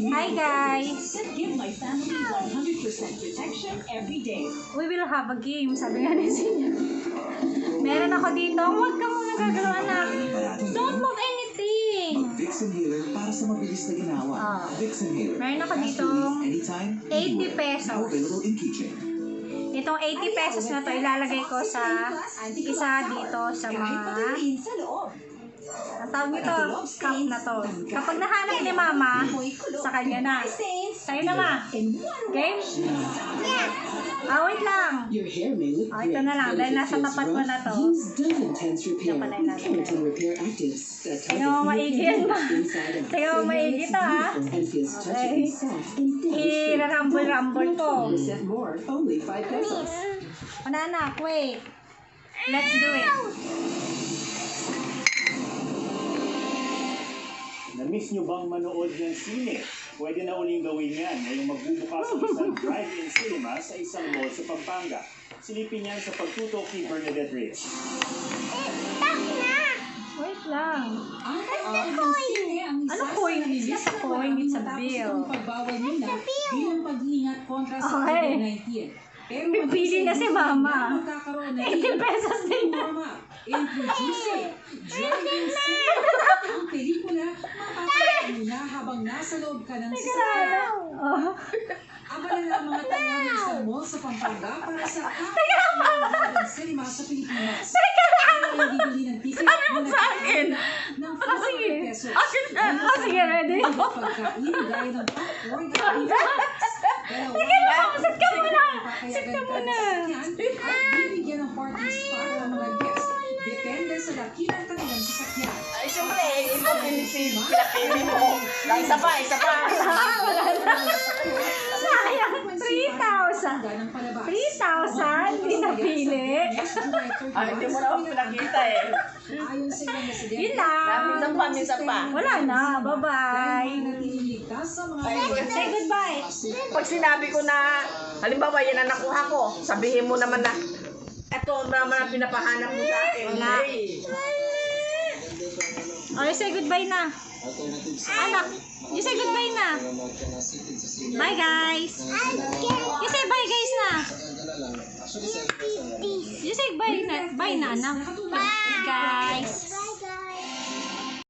Hi guys! Give my family 100% protection every day. We will have a game, sabi nga ni Sinya. Meron ako dito. Huwag ka muna gagalaw, anak. Don't move anything. Vixen Healer para sa mabilis na ginawa. Vixen Healer. Meron ako dito 80 pesos. Available in keychain. Itong 80 pesos na to, ilalagay ko sa isa dito sa mga... Ang tawag nito, cup na to. Kapag nahanap ni Mama, sa kanya na. Sa'yo na, Ma. Okay? Wait lang. Ito na lang. Dahil nasa tapat mo na to. Ito pala yung natin. Tingnan mo maigi yan, Ma. Tingnan mo maigi ito, ha? Okay. I-rumble-rumble ko. Anak, wait. Let's do it. Na-miss nyo bang manood ng sine? Pwede na uling gawin yan ngayong magbubukas ang isang drive-in cinema sa isang mall sa Pampanga. Silipin yan sa pagtutok ni Bernadette Rich. Wait lang. Ano coin? It's a coin. It's a bill. Bilang pag-iingat kontra sa COVID-19. Pipili na si Mama. 80 pesos din na. Introducing Driving Cinema. Ang pelikula, mapapanood na habang nasa loob ka ng sasakyan. Abala na ang mga tawag ng isang mall sa Pampanga para sa Driving Cinema sa Pilipinas. Ang bibili ng ticket na akin? ng 400 pesos. Sige, ready? Pagkain gaya ng popcorn at Sit ka muna! Sit ka muna! at bibigyan ng parking spot ang mga guests. Depende sa laki ng kanilang sasakyan. Ay, siyempre, ito pinapili mo. Isa pa. Sayang, 3,000. 3,000? Hindi napili. Ay, hindi mo na ako pinakita eh. Ayon sa ilang residente, Yun lang. Minsan pa. Wala na. Bye-bye. Say goodbye. Pag sinabi ko na, halimbawa yan ang nakuha ko, sabihin mo naman na, eto naman ang pinapahanap mo sa akin. Wala. Okay, say goodbye na. Anak, you say goodbye na. Bye guys. You say bye guys na. You say bye na. Bye na, anak. Bye guys.